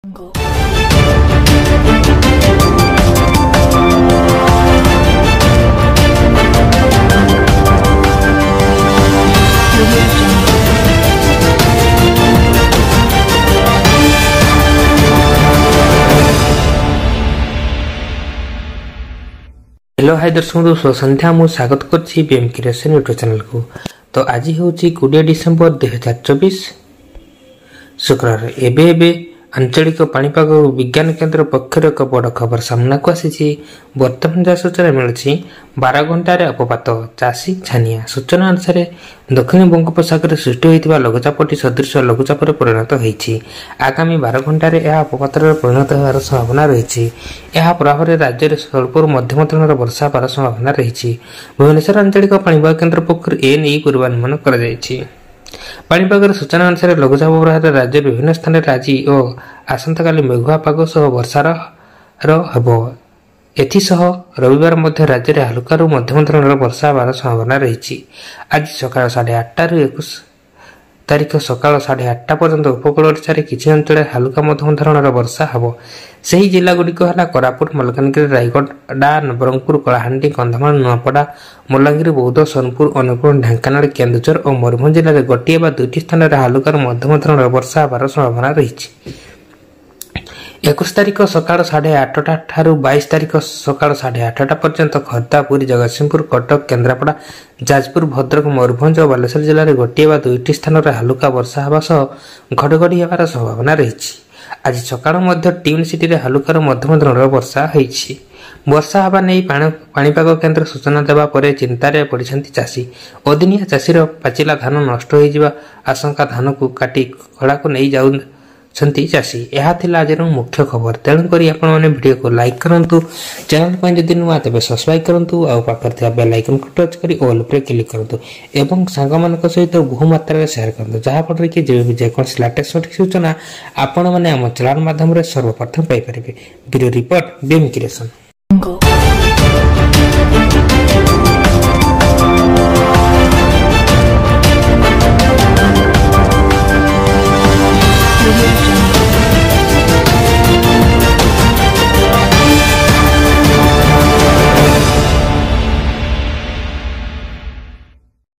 Hello hi दर्शक शुभ संध्या मु स्वागत करछि बीएम क्रिएशन यूट्यूब चैनल को। तो आज होछि 20 डिसेंबर 2024 शुक्रवार। एबे आंचलिक पाणीपाग विज्ञान केन्द्र पक्षर एक बड़ खबर सामना को आसी। वर्तमान जहाँ सूचना मिलूँ 12 घंटार अपपात चाषी छानिया। सूचना अनुसार दक्षिण बंगोपसागर सृष्टि होता लघुचापटी सदृश लघुचाप परिणत होती। आगामी 12 घंटे यह अपपात परिणत होवार संभावना रही। यह प्रभाव में राज्य में स्वल्परू मध्यम धरणर वर्षा होवार संभावना रही। भुवनेश्वर आंचलिक पाणीपाग केन्द्र पक्षर एने पूर्वानुमान कर पाणीपागर सूचना अनुसार लघुचाप प्रभाव राज्य विभिन्न स्थान में आज और आसंताकाली मेघुआ पाग सह वर्षार हेब। एथिसह रविवार मध्य राज्य में हल्का मध्यम धरणर वर्षा होवार संभावना रही। आज सकाळ 8:30 रु 21 तारीख सकाळ 8:30 पर्यंत उपकूल ओडिशा किछि अंचल हल्का मध्यम धरणर वर्षा हेब। ସେହି ଜିଲ୍ଲାଗୁଡ଼ିକ ହେଲା କୋରାପୁଟ, ମାଲକାନଗିରି, ରାୟଗଡ଼ା, ନବରଙ୍ଗପୁର, କଳାହାଣ୍ଡି, କନ୍ଧମାଳ, ନୂଆପଡ଼ା, ବଲାଙ୍ଗୀର, ବୌଦ୍ଧ, ସୋନପୁର, ଅନୁଗୁଳ, ଢେଙ୍କାନାଳ, କେନ୍ଦୁଝର ଓ ମୟୂରଭଞ୍ଜ ଜିଲ୍ଲାରେ ଗୋଟିଏ ବା ଦୁଇଟି ସ୍ଥାନରେ ହାଲୁକାରୁ ମଧ୍ୟମ ଧରଣର ବର୍ଷା ହେବାର ସମ୍ଭାବନା ରହିଛି। 21 ତାରିଖ ସକାଳ 8:30 ଠାରୁ 22 ତାରିଖ ସକାଳ 8:30 ପର୍ଯ୍ୟନ୍ତ ଖୋର୍ଦ୍ଧା, ପୁରୀ, ଜଗତସିଂହପୁର, କଟକ, କେନ୍ଦ୍ରାପଡ଼ା, ଯାଜପୁର, ଭଦ୍ରକ, ମୟୂରଭଞ୍ଜ ଓ ବାଲେଶ୍ୱର ଜିଲ୍ଲାରେ ଗୋଟିଏ ବା ଦୁଇଟି ସ୍ଥାନରେ ହାଲୁକା ବର୍ଷା ହେବା ସହ ଘଡ଼ଘଡ଼ି ହେବାର ସମ୍ଭାବନା ରହିଛି। आज सकाळ मध्य ट्यून सिटी रे हलुकार मध्यम धरणर वर्षा होईछि। वर्षा हवा नै पाणीपाग केन्द्र सूचना देवा परे चिंतारे पड़िछन्ति चाषी। अदिनिया चाषीर पाचिला धान नष्ट होई जिबा आशंका धान को काटी खड़ा को नै जाउछन्ति चाषी। एहा थिला आजर मुख्य खबर। तेणु करी आपण माने वीडियो को लाइक करंतु, चैनल पय जदि नुआ तबे सब्सक्राइब करंतु आ पाखर थिया बेल आइकन को टच करी ऑल पे क्लिक करंतु एवं सांग मानक सहित बहु मात्रा रे शेयर करंतु, जहा फଳରେ कि जे कोन लेटेस्ट सठिक सूचना आपण माने हम चैनल माध्यम रे सर्वप्रथम पाई परिबे। Video report BM creation.